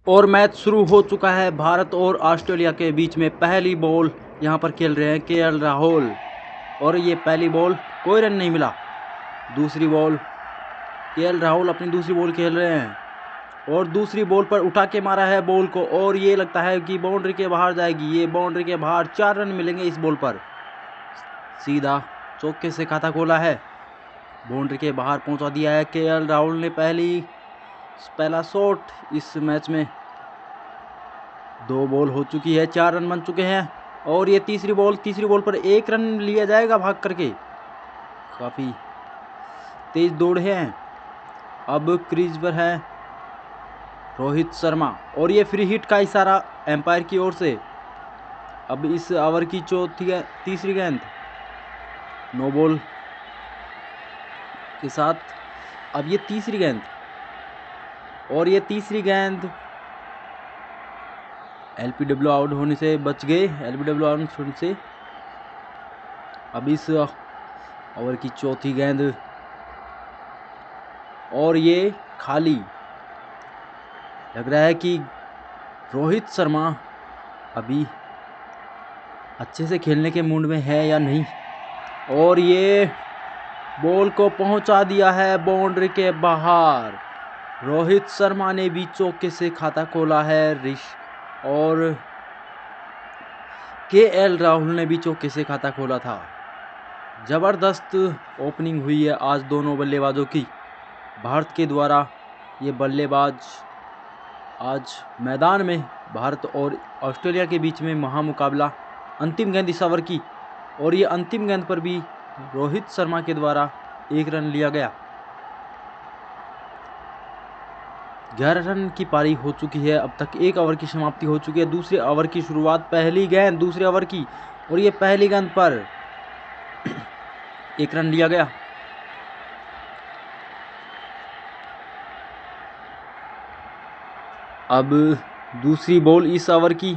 और मैच शुरू हो चुका है। भारत और ऑस्ट्रेलिया के बीच में पहली बॉल यहाँ पर खेल रहे हैं केएल राहुल, और ये पहली बॉल कोई रन नहीं मिला। दूसरी बॉल केएल राहुल अपनी दूसरी बॉल खेल रहे हैं और दूसरी बॉल पर उठा के मारा है बॉल को, और ये लगता है कि बाउंड्री के बाहर जाएगी। ये बाउंड्री के बाहर 4 रन मिलेंगे इस बॉल पर। सीधा चौके से खाता खोला है, बाउंड्री के बाहर पहुंचा दिया है केएल राहुल ने। पहला शॉट इस मैच में। 2 बॉल हो चुकी है, 4 रन बन चुके हैं, और ये तीसरी बॉल पर 1 रन लिया जाएगा भाग करके। काफ़ी तेज दौड़ है। अब क्रीज पर है रोहित शर्मा, और ये फ्री हिट का इशारा एम्पायर की ओर से। अब इस ओवर की तीसरी गेंद, नो बॉल के साथ अब ये तीसरी गेंद, और ये तीसरी गेंद एलबीडब्ल्यू आउट होने से बच गए। एलबीडब्ल्यू आउट होने से अब इस ओवर की चौथी गेंद, और ये खाली। लग रहा है कि रोहित शर्मा अभी अच्छे से खेलने के मूड में है या नहीं, और ये बॉल को पहुंचा दिया है बाउंड्री के बाहर। रोहित शर्मा ने भी चौके से खाता खोला है, और केएल राहुल ने भी चौके से खाता खोला था। ज़बरदस्त ओपनिंग हुई है आज दोनों बल्लेबाजों की। भारत के द्वारा ये बल्लेबाज आज मैदान में भारत और ऑस्ट्रेलिया के बीच में महामुकाबला। अंतिम गेंद इस ओवर की, और ये अंतिम गेंद पर भी रोहित शर्मा के द्वारा 1 रन लिया गया। 11 रन की पारी हो चुकी है। अब तक 1 ओवर की समाप्ति हो चुकी है। दूसरे ओवर की शुरुआत, पहली गेंद दूसरे ओवर की, और ये पहली गेंद पर 1 रन लिया गया। अब दूसरी बॉल इस ओवर की,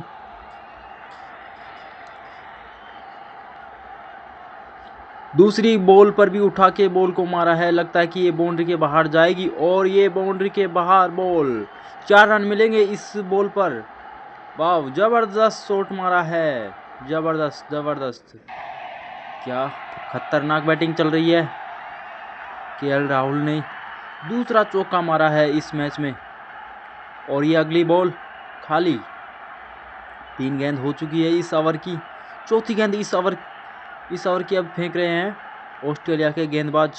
दूसरी बॉल पर भी उठा के बॉल को मारा है। लगता है कि ये बाउंड्री के बाहर जाएगी, और ये बाउंड्री के बाहर बॉल। 4 रन मिलेंगे इस बॉल पर। वाह, जबरदस्त शॉट मारा है, जबरदस्त। क्या खतरनाक बैटिंग चल रही है। केएल राहुल ने दूसरा चौका मारा है इस मैच में, और ये अगली बॉल खाली। 3 गेंद हो चुकी है इस ओवर की। चौथी गेंद इस ओवर की अब फेंक रहे हैं ऑस्ट्रेलिया के गेंदबाज।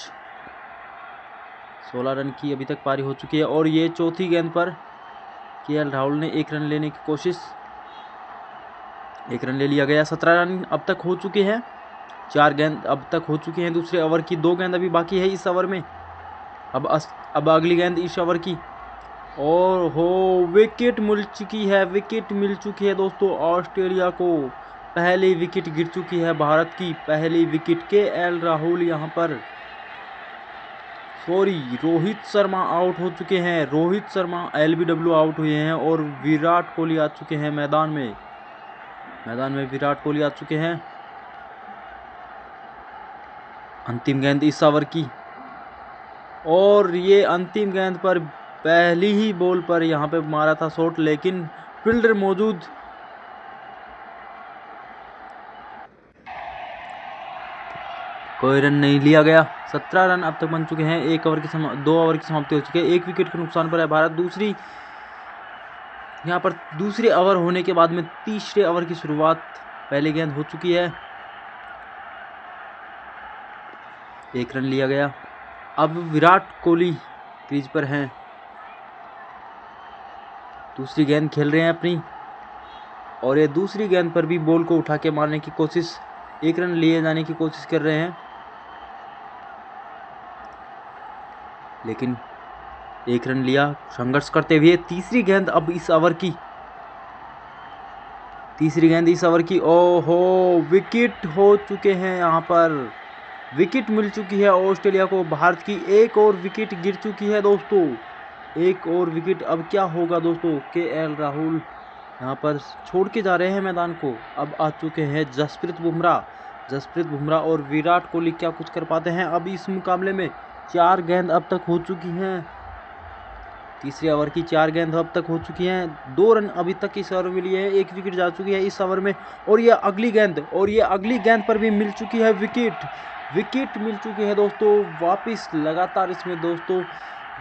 16 रन की अभी तक पारी हो चुकी है, और ये चौथी गेंद पर केएल राहुल ने 1 रन लेने की कोशिश। 1 रन ले लिया गया। 17 रन अब तक हो चुके हैं। 4 गेंद अब तक हो चुकी हैं दूसरे ओवर की। 2 गेंद अभी बाकी है इस ओवर में। अब अगली गेंद इस ओवर की, और विकेट मिल चुकी है दोस्तों। ऑस्ट्रेलिया को पहली विकेट गिर चुकी है। भारत की पहली विकेट। केएल राहुल यहाँ पर रोहित शर्मा आउट हो चुके हैं। रोहित शर्मा एलबीडब्ल्यू आउट हुए हैं, और विराट कोहली आ चुके हैं मैदान में विराट कोहली आ चुके हैं। अंतिम गेंद इस ओवर की, और ये अंतिम गेंद पर पहली ही बॉल पर यहाँ पे मारा था शॉट, लेकिन फील्डर मौजूद। कोई रन नहीं लिया गया। 17 रन अब तक बन चुके हैं। 2 ओवर की समाप्ति हो चुकी है। 1 विकेट के नुकसान पर है भारत। यहाँ पर दूसरे ओवर होने के बाद में तीसरे ओवर की शुरुआत। पहली गेंद हो चुकी है, 1 रन लिया गया। अब विराट कोहली क्रीज पर हैं। दूसरी गेंद खेल रहे हैं अपनी, और ये दूसरी गेंद पर भी बॉल को उठा के मारने की कोशिश, 1 रन लिए जाने की कोशिश कर रहे हैं, लेकिन 1 रन लिया संघर्ष करते हुए। तीसरी गेंद इस ओवर की। ओहो, विकेट हो चुके हैं। यहाँ पर विकेट मिल चुकी है ऑस्ट्रेलिया को। भारत की 1 और विकेट गिर चुकी है दोस्तों। 1 और विकेट। अब क्या होगा दोस्तों। केएल राहुल यहाँ पर छोड़ के जा रहे हैं मैदान को। अब आ चुके हैं जसप्रीत बुमराह और विराट कोहली। क्या कुछ कर पाते हैं अब इस मुकाबले में। 4 गेंद अब तक हो चुकी हैं। तीसरे ओवर की 4 गेंद अब तक हो चुकी हैं, 2 रन अभी तक इस ओवर में लिए हैं, 1 विकेट जा चुकी है इस ओवर में। और ये अगली गेंद पर भी मिल चुकी है विकेट मिल चुकी है दोस्तों। वापिस लगातार इसमें दोस्तों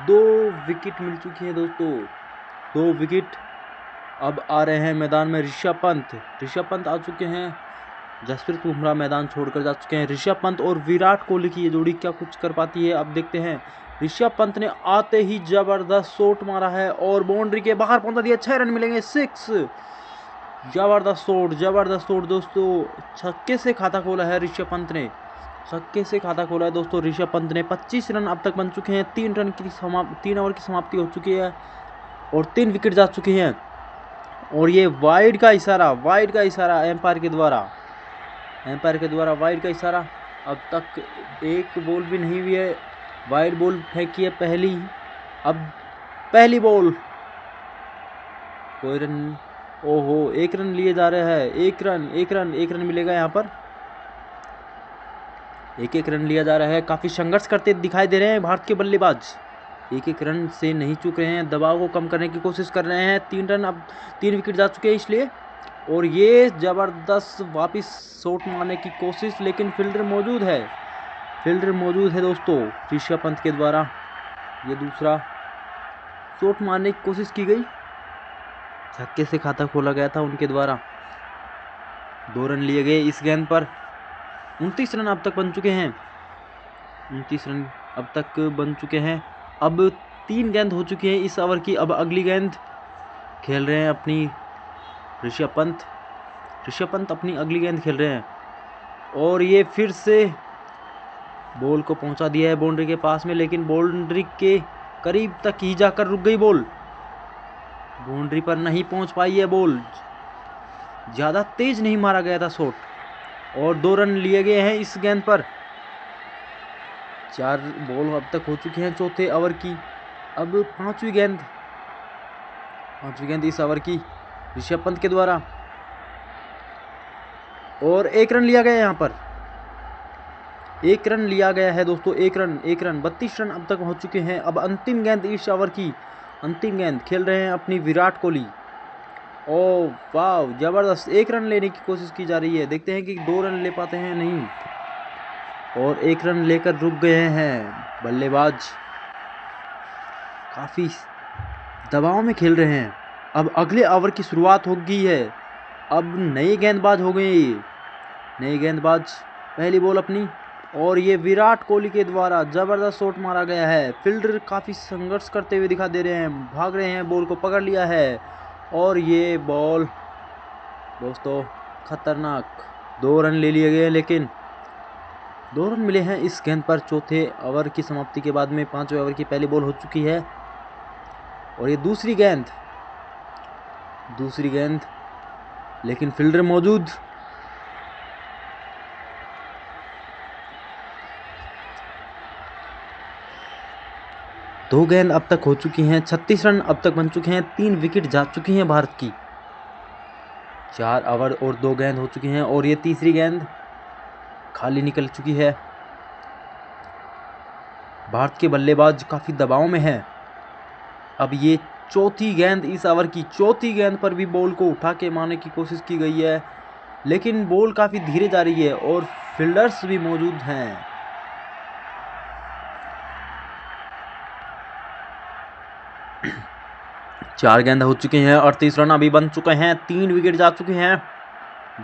2 विकेट मिल चुकी है दोस्तों, 2 विकेट। अब आ रहे हैं मैदान में ऋषभ पंत आ चुके हैं। जसप्रीत बुमराह मैदान छोड़कर जा चुके हैं। ऋषभ पंत और विराट कोहली की ये जोड़ी क्या कुछ कर पाती है, अब देखते हैं। ऋषभ पंत ने आते ही जबरदस्त शॉट मारा है और बाउंड्री के बाहर पहुंचा दिया। 6 रन मिलेंगे, 6। जबरदस्त शॉट दोस्तों, छक्के से खाता खोला है ऋषभ पंत ने, छक्के से खाता खोला है दोस्तों ऋषभ पंत ने। 25 रन अब तक बन चुके हैं। 3 ओवर की समाप्ति हो चुकी है और 3 विकेट जा चुकी हैं। और ये वाइड का इशारा एम्पायर के द्वारा वाइड का इशारा। अब तक एक बॉल भी नहीं हुई है, वाइड बॉल फेंकी है पहली। अब पहली बॉल, कोई रन, ओहो 1 रन लिए जा रहे हैं। 1 रन मिलेगा यहाँ पर। 1 रन लिया जा रहा है। काफ़ी संघर्ष करते दिखाई दे रहे हैं भारत के बल्लेबाज, 1 रन से नहीं चूक रहे हैं, दबाव को कम करने की कोशिश कर रहे हैं। 3 रन, अब 3 विकेट जा चुके हैं इसलिए। और ये जबरदस्त वापिस शॉट मारने की कोशिश, लेकिन फील्डर मौजूद है दोस्तों ऋषभ पंत के द्वारा। ये दूसरा शॉट मारने की कोशिश की गई, छक्के से खाता खोला गया था उनके द्वारा। 2 रन लिए गए इस गेंद पर। 29 रन अब तक बन चुके हैं, 29 रन अब तक बन चुके हैं। अब 3 गेंद हो चुकी है इस ओवर की। अब अगली गेंद खेल रहे हैं अपनी ऋषभ पंत अपनी अगली गेंद खेल रहे हैं। और ये फिर से बॉल को पहुंचा दिया है बाउंड्री के पास में, लेकिन बाउंड्री के करीब तक ही जाकर रुक गई बॉल, बाउंड्री पर नहीं पहुंच पाई है बॉल, ज़्यादा तेज नहीं मारा गया था शॉट। और 2 रन लिए गए हैं इस गेंद पर। 4 बॉल अब तक हो चुके हैं चौथे ओवर की। अब पांचवी गेंद इस ओवर की ऋषभ पंत के द्वारा। और 1 रन लिया गया यहाँ पर, 1 रन लिया गया है दोस्तों। 1 रन 32 रन अब तक हो चुके हैं। अब अंतिम गेंद इस ओवर की, अंतिम गेंद खेल रहे हैं अपनी विराट कोहली। ओ वाह, जबरदस्त 1 रन लेने की कोशिश की जा रही है, देखते हैं कि 2 रन ले पाते हैं नहीं। और 1 रन लेकर रुक गए हैं बल्लेबाज, काफ़ी दबाव में खेल रहे हैं। अब अगले ओवर की शुरुआत हो गई है। अब नई गेंदबाज हो गई, नई गेंदबाज, पहली बॉल अपनी। और ये विराट कोहली के द्वारा ज़बरदस्त शॉट मारा गया है। फील्डर काफ़ी संघर्ष करते हुए दिखाई दे रहे हैं, भाग रहे हैं, बॉल को पकड़ लिया है। और ये बॉल दोस्तों खतरनाक, 2 रन ले लिए गए, लेकिन 2 रन मिले हैं इस गेंद पर। चौथे ओवर की समाप्ति के बाद में 5वें ओवर की पहली बॉल हो चुकी है। और ये दूसरी गेंद, लेकिन फील्डर मौजूद। दो गेंद अब तक हो चुकी हैं, 36 रन अब तक बन चुके हैं, 3 विकेट जा चुकी हैं भारत की। 4 ओवर और 2 गेंद हो चुकी हैं। और ये तीसरी गेंद खाली निकल चुकी है। भारत के बल्लेबाज काफ़ी दबाव में है। अब ये चौथी गेंद इस ओवर की, चौथी गेंद पर भी बॉल को उठा के मारने की कोशिश की गई है, लेकिन बॉल काफ़ी धीरे जा रही है और फील्डर्स भी मौजूद हैं। चार गेंद हो चुके हैं, 38 रन अभी बन चुके हैं, 3 विकेट जा चुके हैं,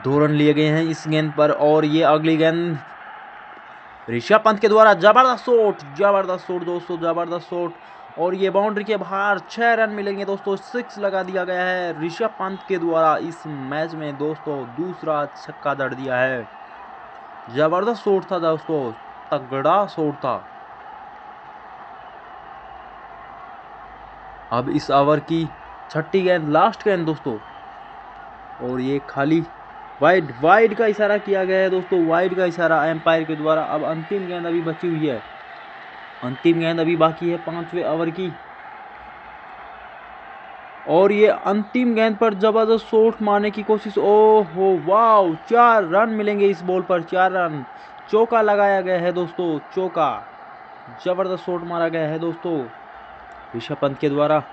2 रन लिए गए हैं इस गेंद पर। और ये अगली गेंद ऋषभ पंत के द्वारा जबरदस्त शॉट दोस्तों, जबरदस्त शॉट। और ये बाउंड्री के बाहर 6 रन मिलेंगे दोस्तों, 6 लगा दिया गया है ऋषभ पंत के द्वारा इस मैच में दोस्तों। दूसरा छक्का जड़ दिया है, जबरदस्त शॉट था दोस्तों, तगड़ा शॉट था। अब इस ओवर की छठी गेंद, लास्ट गेंद दोस्तों, और ये खाली वाइड का इशारा किया गया है दोस्तों, वाइड का इशारा एम्पायर के द्वारा। अब अंतिम गेंद अभी बची हुई है, अंतिम गेंद अभी बाकी है 5वें ओवर की। और ये अंतिम गेंद पर जबरदस्त शॉट मारने की कोशिश, ओहो वाह, 4 रन मिलेंगे इस बॉल पर, 4 रन। चौका लगाया गया है दोस्तों, चौका, जबरदस्त शॉट मारा गया है दोस्तों। ऋषभ पंत के द्वारा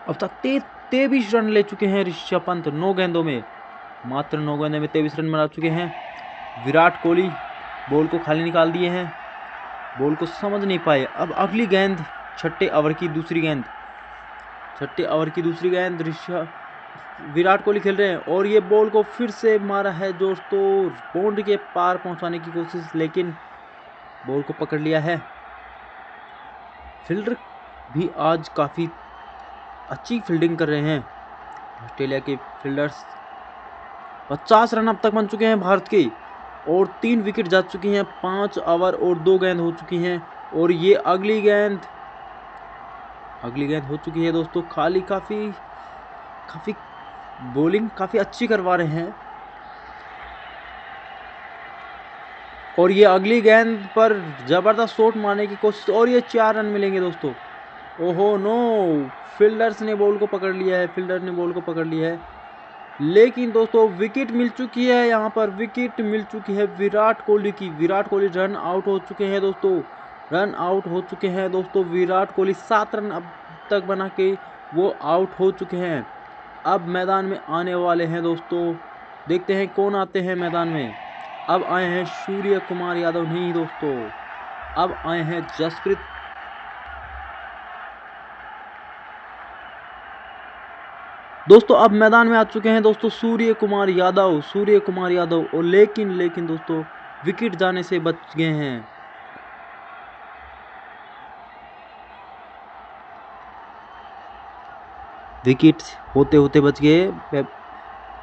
अब तक 23 रन ले चुके हैं ऋषभ पंत 9 गेंदों में, मात्र 9 गेंदों में 23 रन बना चुके हैं। विराट कोहली बॉल को खाली निकाल दिए हैं, बॉल को समझ नहीं पाए। अब अगली गेंद छठे ओवर की दूसरी गेंद विराट कोहली खेल रहे हैं और ये बॉल को फिर से मारा है दोस्तों, बाउंड्री के पार पहुंचाने की कोशिश, लेकिन बॉल को पकड़ लिया है। फील्डर भी आज काफ़ी अच्छी फील्डिंग कर रहे हैं ऑस्ट्रेलिया के फील्डर्स। 50 रन अब तक बन चुके हैं भारत के और 3 विकेट जा चुकी हैं। 5 ओवर और 2 गेंद हो चुकी हैं और ये अगली गेंद हो चुकी है दोस्तों खाली। काफ़ी बॉलिंग काफ़ी अच्छी करवा रहे हैं और ये अगली गेंद पर ज़बरदस्त शॉट मारने की कोशिश और ये 4 रन मिलेंगे दोस्तों। ओहो नो, फील्डर ने बॉल को पकड़ लिया है, लेकिन दोस्तों विकेट मिल चुकी है। यहाँ पर विकेट मिल चुकी है विराट कोहली की। विराट कोहली रन आउट हो चुके हैं दोस्तों। विराट कोहली 7 रन अब तक बना के वो आउट हो चुके हैं। अब मैदान में आने वाले हैं दोस्तों, देखते हैं कौन आते हैं मैदान में। अब आए हैं सूर्य कुमार यादव, नहीं दोस्तों, अब आए हैं जसप्रीत दोस्तों। अब मैदान में आ चुके हैं दोस्तों सूर्य कुमार यादव और लेकिन दोस्तों विकेट जाने से बच गए हैं। विकेट होते बच गए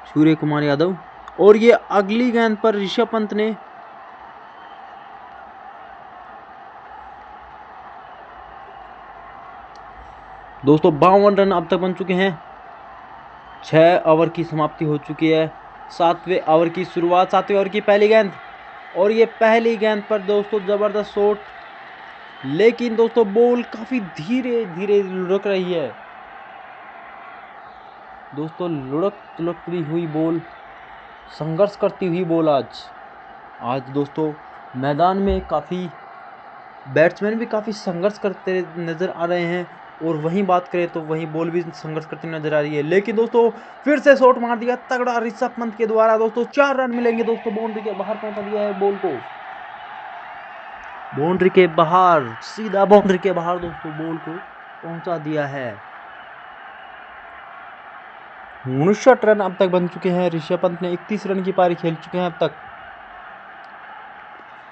सूर्य कुमार यादव और ये अगली गेंद पर ऋषभ पंत ने दोस्तों 52 रन अब तक बन चुके हैं। 6 ओवर की समाप्ति हो चुकी है। 7वें ओवर की शुरुआत, 7वें ओवर की पहली गेंद और ये पहली गेंद पर दोस्तों ज़बरदस्त शॉट, लेकिन दोस्तों बॉल काफ़ी धीरे लुढ़क रही है दोस्तों। लुढ़कती हुई बॉल, संघर्ष करती हुई बॉल आज दोस्तों मैदान में काफ़ी बैट्समैन भी काफ़ी संघर्ष करते नज़र आ रहे हैं और वहीं बात करें तो वहीं बॉल भी संघर्ष करती नजर आ रही है। लेकिन दोस्तों फिर से शॉट मार दिया तगड़ा ऋषभ पंत के द्वारा दोस्तों। 4 रन मिलेंगे दोस्तों, बाउंड्री के बाहर पहुंचा दिया है बॉल को, बाउंड्री के बाहर, सीधा बाउंड्री के बाहर दोस्तों बॉल को पहुंचा दिया है। 59 रन अब तक बन चुके हैं। ऋषभ पंत ने 31 रन की पारी खेल चुके हैं अब तक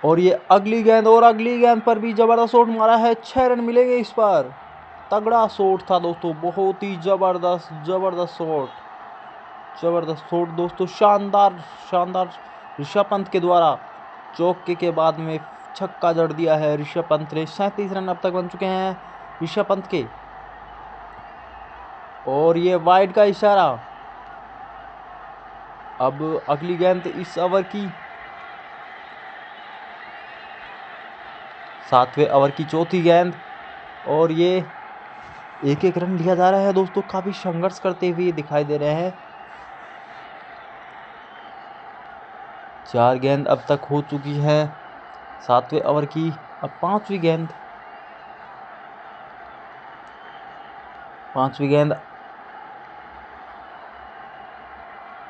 और ये अगली गेंद पर भी जबरदस्त शॉट मारा है। 6 रन मिलेंगे इस पर। तगड़ा शॉट था दोस्तों, बहुत ही जबरदस्त शॉट दोस्तों, शानदार ऋषभ पंत के द्वारा चौके के बाद में छक्का जड़ दिया है ऋषभ पंत ने। 37 रन अब तक बन चुके हैं ऋषभ पंत के और ये वाइड का इशारा। अब अगली गेंद इस ओवर की 7वें ओवर की चौथी गेंद और ये एक रन लिया जा रहा है दोस्तों। काफी संघर्ष करते हुए दिखाई दे रहे हैं। 4 गेंद अब तक हो चुकी है 7वें ओवर की। अब 5वीं गेंद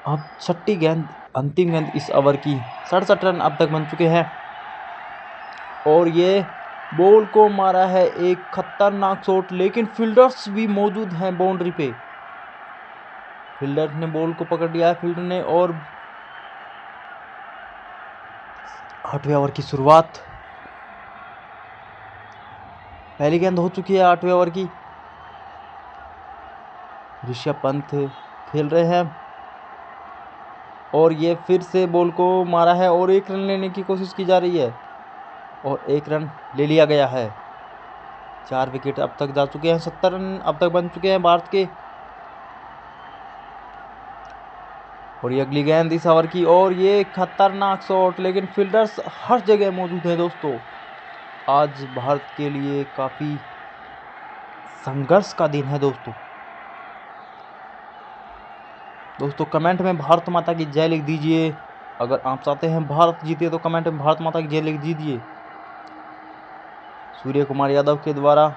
अब 6ठी गेंद, अंतिम गेंद इस ओवर की। 67 रन अब तक बन चुके हैं और ये बॉल को मारा है एक खतरनाक शॉट, लेकिन फील्डर्स भी मौजूद हैं बाउंड्री पे। फील्डर ने बॉल को पकड़ लिया है फील्डर ने और 8वें ओवर की शुरुआत, पहली गेंद हो चुकी है 8वें ओवर की। ऋषभ पंत खेल रहे हैं और ये फिर से बॉल को मारा है और 1 रन लेने की कोशिश की जा रही है और 1 रन ले लिया गया है। 4 विकेट अब तक जा चुके हैं। 70 रन अब तक बन चुके हैं भारत के और ये अगली गेंद इस ओवर की और ये खतरनाक शॉट, लेकिन फील्डर्स हर जगह मौजूद है दोस्तों। आज भारत के लिए काफ़ी संघर्ष का दिन है दोस्तों कमेंट में भारत माता की जय लिख दीजिए। अगर आप चाहते हैं भारत जीते तो कमेंट में भारत माता की जय लिख दीजिए। सूर्य कुमार यादव के द्वारा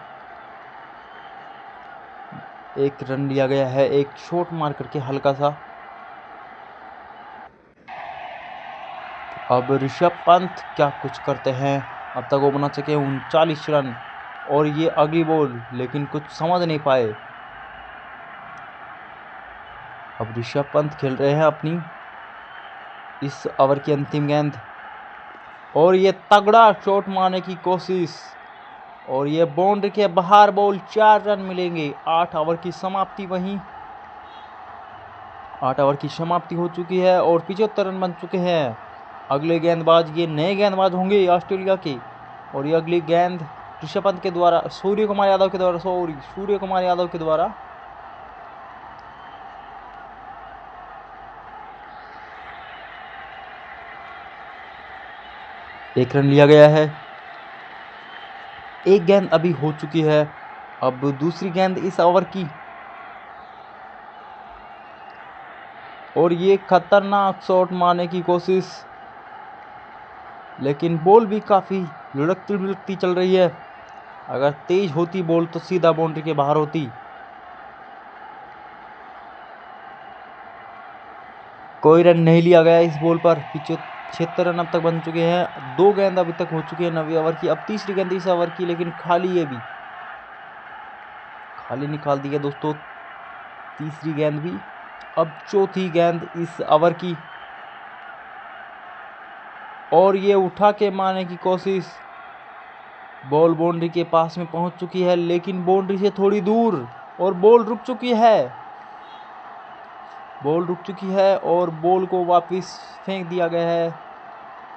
एक रन लिया गया है, एक शॉट मार करके हल्का सा। अब ऋषभ पंत क्या कुछ करते हैं। अब तक वो बना सके 39 रन। और ये अगली बॉल, लेकिन कुछ समझ नहीं पाए। अब ऋषभ पंत खेल रहे हैं अपनी इस ओवर की अंतिम गेंद। और ये तगड़ा शॉट मारने की कोशिश, और ये बाउंड्री के बाहर बॉल। 4 रन मिलेंगे। 8 ओवर की समाप्ति वहीं 8 ओवर की समाप्ति हो चुकी है और 75 रन बन चुके हैं। अगले गेंदबाज ये नए गेंदबाज होंगे ऑस्ट्रेलिया के। और ये अगली गेंद ऋषभ पंत के द्वारा, सूर्य कुमार यादव के द्वारा एक रन लिया गया है। एक गेंद अभी हो चुकी है। अब दूसरी गेंद इस ओवर की, और ये खतरनाक शॉट मारने की कोशिश, लेकिन बॉल भी काफ़ी लुढ़कती चल रही है। अगर तेज होती बॉल तो सीधा बाउंड्री के बाहर होती। कोई रन नहीं लिया गया इस बॉल पर। 76 रन अब तक बन चुके हैं। 2 गेंद अभी तक हो चुकी है 9वीं ओवर की। अब तीसरी गेंद इस ओवर की, लेकिन खाली, ये भी खाली निकाल दी है दोस्तों तीसरी गेंद भी। अब चौथी गेंद इस ओवर की, और ये उठा के मारने की कोशिश। बॉल बाउंड्री के पास में पहुंच चुकी है, लेकिन बाउंड्री से थोड़ी दूर, और बॉल रुक चुकी है। और बॉल को वापस फेंक दिया गया है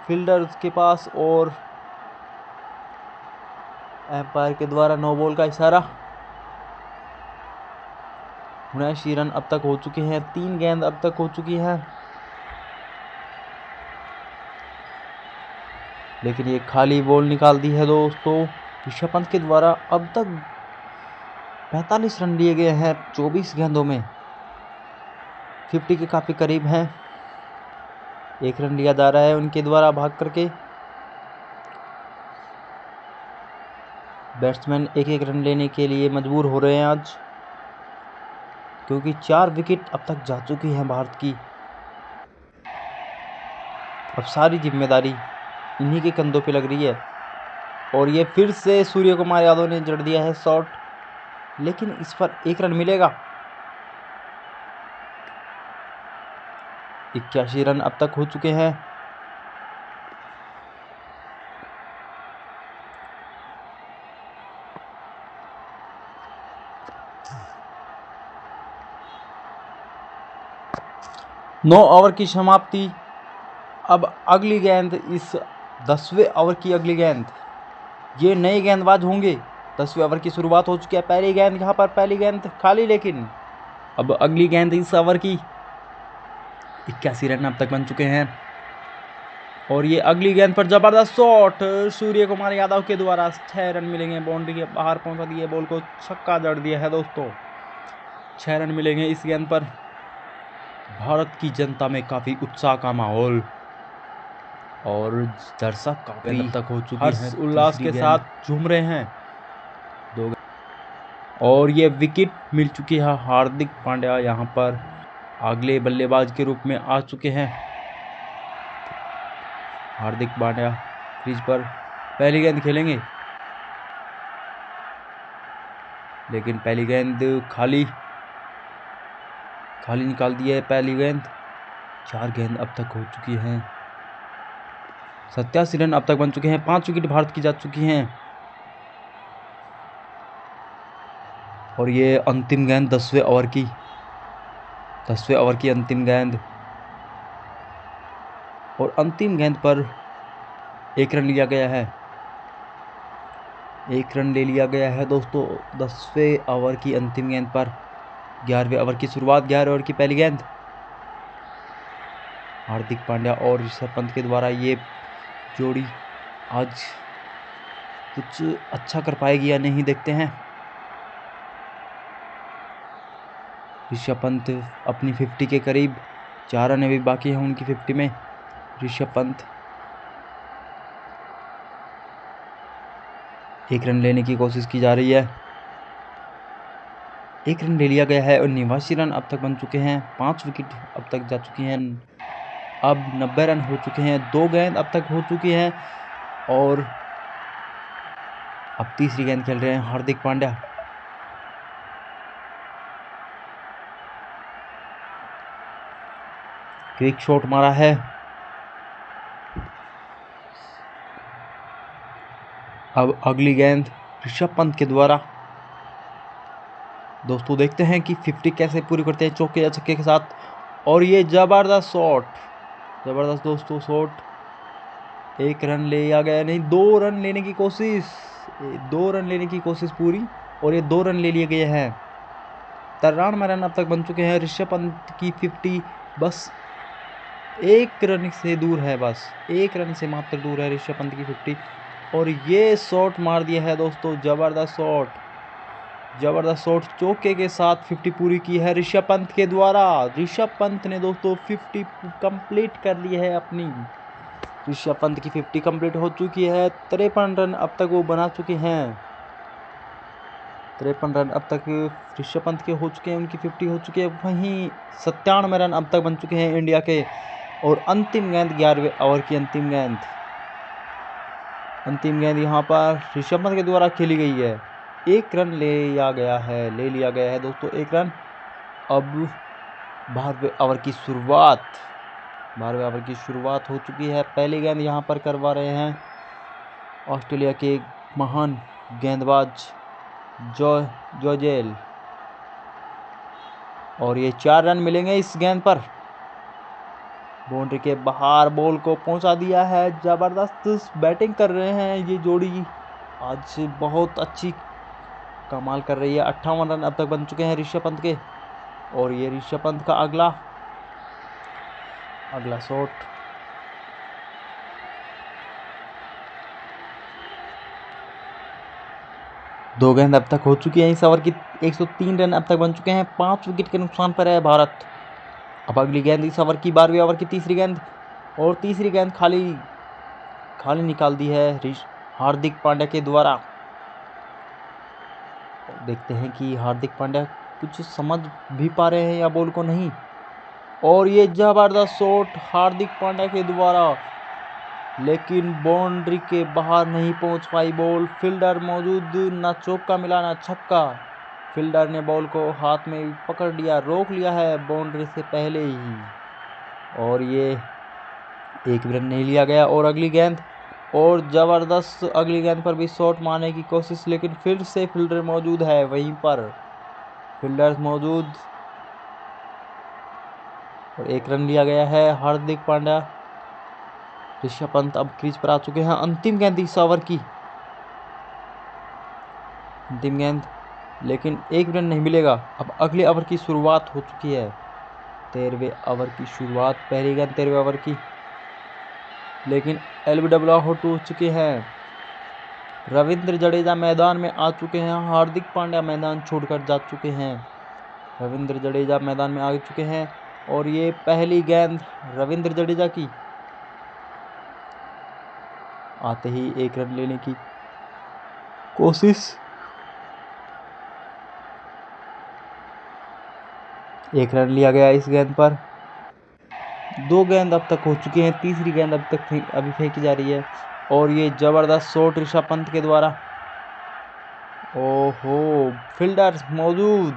फील्डर्स के पास, और एम्पायर के द्वारा नो बॉल का इशारा। 79 रन अब तक हो चुके हैं। 3 गेंद अब तक हो चुकी हैं, लेकिन ये खाली बॉल निकाल दी है दोस्तों ऋषभ पंत के द्वारा। अब तक 45 रन लिए गए हैं 24 गेंदों में। 50 के काफ़ी करीब हैं। 1 रन लिया जा रहा है उनके द्वारा भाग करके। बैट्समैन एक एक रन लेने के लिए मजबूर हो रहे हैं आज, क्योंकि 4 विकेट अब तक जा चुकी हैं भारत की। अब सारी जिम्मेदारी इन्हीं के कंधों पे लग रही है। और ये फिर से सूर्य कुमार यादव ने जड़ दिया है शॉट, लेकिन इस पर 1 रन मिलेगा। 81 रन अब तक हो चुके हैं। नौ ओवर की समाप्ति। अब अगली गेंद इस 10वें ओवर की अगली गेंद, ये नए गेंदबाज होंगे। 10वें ओवर की शुरुआत हो चुकी है। पहली गेंद यहाँ पर, पहली गेंद खाली, लेकिन अब अगली गेंद इस ओवर की। 81 रन अब तक बन चुके हैं। और ये अगली गेंद पर जबरदस्त शॉट सूर्य कुमार यादव के द्वारा। 6 रन मिलेंगे। बाउंड्री के बाहर पहुंचा दिए, बॉल को छक्का जड़ दिया है दोस्तों। 6 रन मिलेंगे इस गेंद पर। भारत की जनता में काफ़ी उत्साह का माहौल, और दर्शक काफ़ी अब तक हो चुकी है उल्लास के साथ झूम रहे हैं। 2 और ये विकेट मिल चुकी है। हार्दिक पांड्या यहाँ पर अगले बल्लेबाज के रूप में आ चुके हैं। हार्दिक पांड्या क्रीज पर पहली गेंद खेलेंगे, लेकिन पहली गेंद खाली निकाल दी है पहली गेंद। 4 गेंद अब तक हो चुकी हैं। 87 रन अब तक बन चुके हैं। 5 विकेट भारत की जा चुकी हैं। और ये अंतिम गेंद 10वें ओवर की अंतिम गेंद, और अंतिम गेंद पर 1 रन लिया गया है। 1 रन ले लिया गया है दोस्तों 10वें ओवर की अंतिम गेंद पर। 11वें ओवर की शुरुआत, 11वें ओवर की पहली गेंद। हार्दिक पांड्या और ऋषभ पंत के द्वारा ये जोड़ी आज कुछ अच्छा कर पाएगी या नहीं, देखते हैं। ऋषभ पंत अपनी 50 के करीब। 4 रन अभी बाकी हैं उनकी 50 में। ऋषभ पंत 1 रन लेने की कोशिश की जा रही है। एक रन ले लिया गया है और 89 रन अब तक बन चुके हैं। 5 विकेट अब तक जा चुकी हैं। अब 90 रन हो चुके हैं। 2 गेंद अब तक हो चुकी हैं और अब तीसरी गेंद खेल रहे हैं हार्दिक पांड्या। क्विक शॉट मारा है। अब अगली गेंद ऋषभ पंत के द्वारा। दोस्तों देखते हैं कि 50 कैसे पूरी करते हैं चौके या छक्के के साथ। और ये जबरदस्त शॉट, जबरदस्त दोस्तों शॉट। 1 रन ले आ गया, नहीं 2 रन लेने की कोशिश, 2 रन लेने की कोशिश पूरी और ये 2 रन ले लिए गए हैं। 93 रन अब तक बन चुके हैं। ऋषभ पंत की 50 बस 1 रन से दूर है, बस 1 रन से मात्र दूर है ऋषभ पंत की 50। और ये शॉट मार दिया है दोस्तों, जबरदस्त शॉट, जबरदस्त शॉट। चौके के साथ 50 पूरी की है ऋषभ पंत के द्वारा। ऋषभ पंत ने दोस्तों 50 कंप्लीट कर ली है अपनी। ऋषभ पंत की 50 कंप्लीट हो चुकी है। 53 रन अब तक वो बना चुके हैं। 53 रन अब तक ऋषभ पंत के हो चुके हैं, उनकी 50 हो चुकी है। वहीं 97 रन अब तक बन चुके हैं इंडिया के। और अंतिम गेंद 11वें ओवर की अंतिम गेंद, अंतिम गेंद यहाँ पर ऋषभ पंत के द्वारा खेली गई है। 1 रन ले लिया गया है दोस्तों, 1 रन। अब 12वें ओवर की शुरुआत, 12वें ओवर की शुरुआत हो चुकी है। पहली गेंद यहाँ पर करवा रहे हैं ऑस्ट्रेलिया के महान गेंदबाज जोजेल और ये 4 रन मिलेंगे इस गेंद पर। बाउंड्री के बाहर बॉल को पहुंचा दिया है। जबरदस्त बैटिंग कर रहे हैं ये जोड़ी, आज बहुत अच्छी कमाल कर रही है। 58 रन अब तक बन चुके हैं ऋषभ पंत के। और ये ऋषभ पंत का अगला शॉट, दो गेंद अब तक हो चुकी है इस ओवर की। 103 रन अब तक बन चुके हैं। 5 विकेट के नुकसान पर है भारत। अब अगली गेंद इस ओवर की 12वें ओवर की तीसरी गेंद, और तीसरी गेंद खाली निकाल दी है हार्दिक पांड्या के द्वारा। देखते हैं कि हार्दिक पांड्या कुछ समझ भी पा रहे हैं या बॉल को नहीं। और ये जबरदस्त शॉट हार्दिक पांड्या के द्वारा, लेकिन बाउंड्री के बाहर नहीं पहुंच पाई बॉल। फील्डर मौजूद, ना चौका मिला ना छक्का। फील्डर ने बॉल को हाथ में पकड़ लिया, रोक लिया है बाउंड्री से पहले ही। और ये 1 रन नहीं लिया गया। और अगली गेंद, और ज़बरदस्त अगली गेंद पर भी शॉट मारने की कोशिश, लेकिन फिर से फील्डर मौजूद है वहीं पर, फील्डर मौजूद। और 1 रन लिया गया है। हार्दिक पांड्या, ऋषभ पंत अब क्रीज पर आ चुके हैं। अंतिम गेंद इस ओवर की, अंतिम गेंद, लेकिन 1 रन नहीं मिलेगा। अब अगले ओवर की शुरुआत हो चुकी है। 13वें ओवर की शुरुआत, पहली गेंद 13वें ओवर की, लेकिन एलबीडब्ल्यू आउट हो चुके हैं। रविंद्र जडेजा मैदान में आ चुके हैं। हार्दिक पांड्या मैदान छोड़कर जा चुके हैं। रविंद्र जडेजा मैदान में आ चुके हैं। और ये पहली गेंद रविंद्र जडेजा की, आते ही 1 रन लेने की कोशिश, 1 रन लिया गया इस गेंद पर। 2 गेंद अब तक हो चुकी हैं, तीसरी गेंद अब तक अभी फेंकी जा रही है। और ये जबरदस्त शॉट ऋषभ पंत के द्वारा। ओहो, फील्डर मौजूद,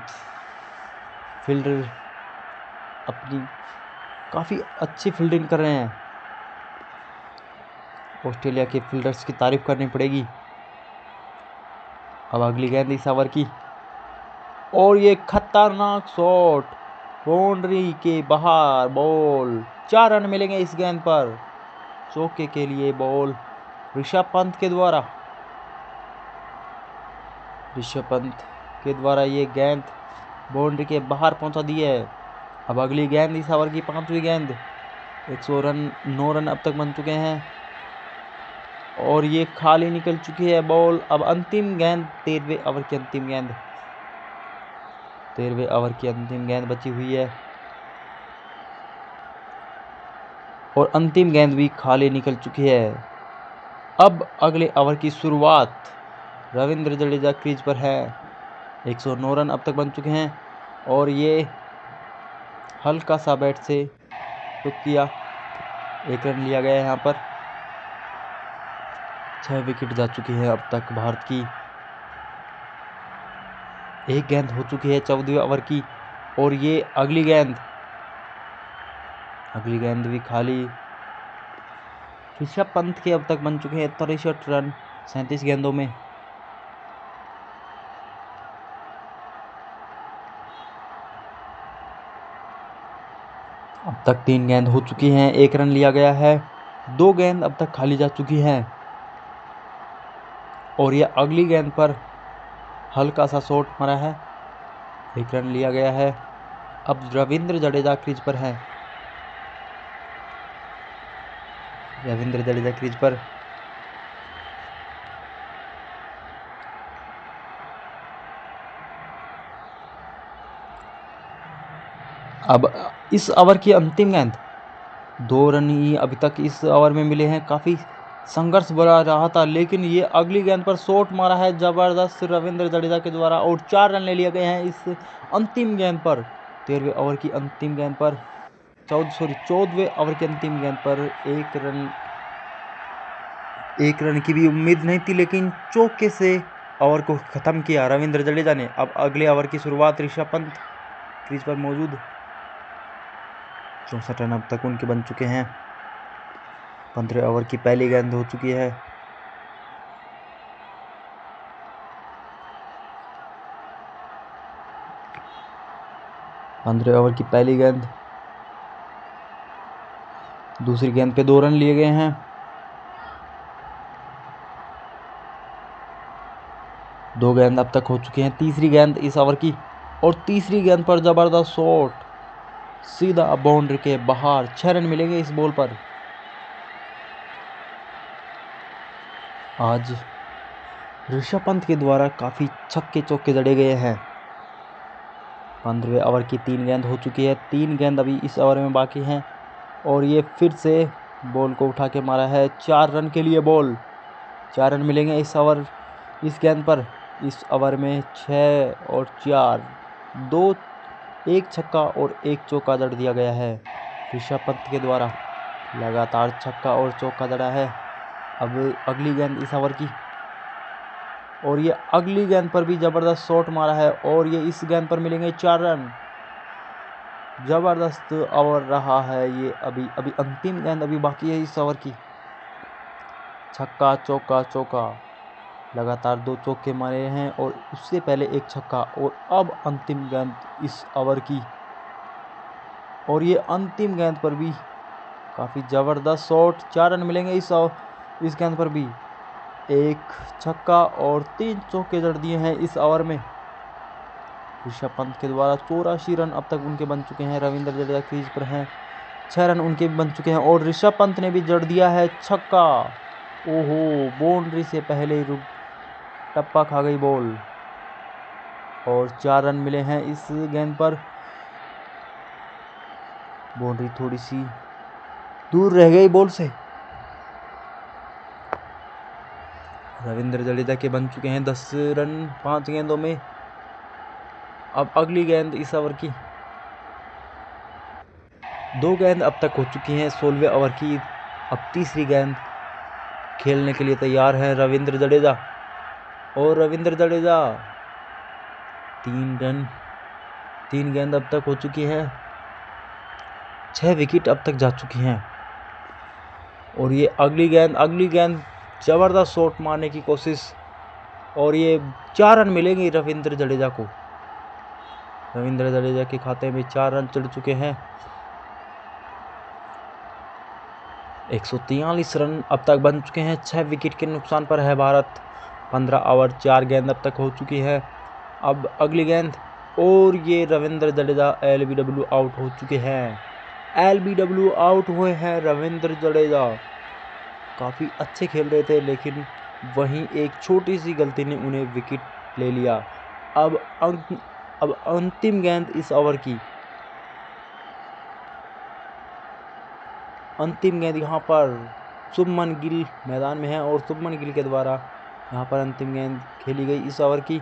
फील्डर अपनी काफ़ी अच्छी फील्डिंग कर रहे हैं। ऑस्ट्रेलिया के फील्डर्स की तारीफ करनी पड़ेगी। अब अगली गेंद इस ओवर की, और ये खतरनाक शॉट, बाउंड्री के बाहर बॉल। 4 रन मिलेंगे इस गेंद पर। चौके के लिए बॉल ऋषभ पंत के द्वारा, ऋषभ पंत के द्वारा ये गेंद बाउंड्री के बाहर पहुंचा दी है। अब अगली गेंद इस ओवर की 5वीं गेंद। 9 रन अब तक बन चुके हैं। और ये खाली निकल चुकी है बॉल। अब अंतिम गेंद, 13वें ओवर की अंतिम गेंद, 13वें ओवर की अंतिम गेंद बची हुई है। और अंतिम गेंद भी खाली निकल चुकी है। अब अगले ओवर की शुरुआत, रविंद्र जडेजा क्रीज पर है। 109 रन अब तक बन चुके हैं और ये हल्का सा बैट से टुक किया, 1 रन लिया गया है यहाँ पर। 6 विकेट जा चुकी है अब तक भारत की। 1 गेंद हो चुकी है 14वें ओवर की और ये अगली गेंद भी खाली। ऋषभ पंत के अब तक बन चुके हैं 63 रन 37 गेंदों में। अब तक 3 गेंद हो चुकी हैं, 1 रन लिया गया है। 2 गेंद अब तक खाली जा चुकी हैं और ये अगली गेंद पर हल्का सा शॉट मारा है, 1 रन लिया गया है। अब रविंद्र जडेजा क्रीज पर है। रविंद्र जडेजा क्रीज पर। अब इस ओवर की अंतिम गेंद, 2 रन ही अभी तक इस ओवर में मिले हैं। काफ़ी संघर्ष बड़ा रहा था लेकिन ये अगली गेंद पर शॉट मारा है ज़बरदस्त रविंद्र जडेजा के द्वारा और 4 रन ले लिए गए हैं इस अंतिम गेंद पर। 13वें ओवर की अंतिम गेंद पर 14वें ओवर की अंतिम गेंद पर 1 रन की भी उम्मीद नहीं थी लेकिन चौके से ओवर को ख़त्म किया रविंद्र जडेजा ने। अब अगले ओवर की शुरुआत, ऋषभ पंत क्रीज पर मौजूद। 64 रन अब तक उनके बन चुके हैं। 15वें ओवर की पहली गेंद हो चुकी है। ओवर की पहली गेंद, दूसरी गेंद पे 2 रन लिए गए हैं। 2 गेंद अब तक हो चुकी हैं। तीसरी गेंद इस ओवर की और तीसरी गेंद पर जबरदस्त शॉट, सीधा बाउंड्री के बाहर। 6 रन मिलेंगे इस बॉल पर। आज ऋषभ पंत के द्वारा काफ़ी छक्के चौके जड़े गए हैं। 15वें ओवर की 3 गेंद हो चुकी है। 3 गेंद अभी इस ओवर में बाकी हैं और ये फिर से बॉल को उठा के मारा है। 4 रन के लिए बॉल। 4 रन मिलेंगे इस गेंद पर। इस ओवर में 6 और 4, 1 छक्का और 1 चौका जड़ दिया गया है ऋषभ पंत के द्वारा। लगातार छक्का और चौका जड़ा है। अब अगली गेंद इस ओवर की और ये अगली गेंद पर भी ज़बरदस्त शॉट मारा है और ये इस गेंद पर मिलेंगे 4 रन। ज़बरदस्त ओवर रहा है ये। अभी अंतिम गेंद अभी बाकी है इस ओवर की। छक्का चौका चौका, लगातार 2 चौके मारे हैं और उससे पहले 1 छक्का और अब अंतिम गेंद इस ओवर की और ये अंतिम गेंद पर भी काफ़ी ज़बरदस्त शॉट। 4 रन मिलेंगे इस गेंद पर भी। 1 छक्का और 3 चौके जड़ दिए हैं इस ओवर में ऋषभ पंत के द्वारा। 84 रन अब तक उनके बन चुके हैं। रविंद्र जडेजा क्रीज पर हैं। 6 रन उनके भी बन चुके हैं और ऋषभ पंत ने भी जड़ दिया है छक्का। ओहो, बाउंड्री से पहले ही टप्पा खा गई बॉल और 4 रन मिले हैं इस गेंद पर। बाउंड्री थोड़ी सी दूर रह गई बॉल से। रविंद्र जडेजा के बन चुके हैं 10 रन 5 गेंदों में। अब अगली गेंद इस ओवर की। 2 गेंद अब तक हो चुकी हैं 16वें ओवर की। अब तीसरी गेंद खेलने के लिए तैयार है रविंद्र जडेजा और रविंद्र जडेजा 3 रन 3 गेंद अब तक हो चुकी है। 6 विकेट अब तक जा चुकी हैं और ये अगली गेंद ज़बरदस्त शॉट मारने की कोशिश और ये 4 रन मिलेंगे रविंद्र जडेजा को। रविंद्र जडेजा के खाते में 4 रन चढ़ चुके हैं। 143 रन अब तक बन चुके हैं। 6 विकेट के नुकसान पर है भारत। 15 ओवर 4 गेंद अब तक हो चुकी है। अब अगली गेंद और ये रविंद्र जडेजा LBW आउट हो चुके हैं। LBW आउट हुए हैं रविंद्र जडेजा। काफ़ी अच्छे खेल रहे थे लेकिन वहीं एक छोटी सी गलती ने उन्हें विकेट ले लिया। अब अंतिम गेंद इस ओवर की। अंतिम गेंद यहाँ पर शुभमन गिल मैदान में है और शुभमन गिल के द्वारा यहाँ पर अंतिम गेंद खेली गई इस ओवर की।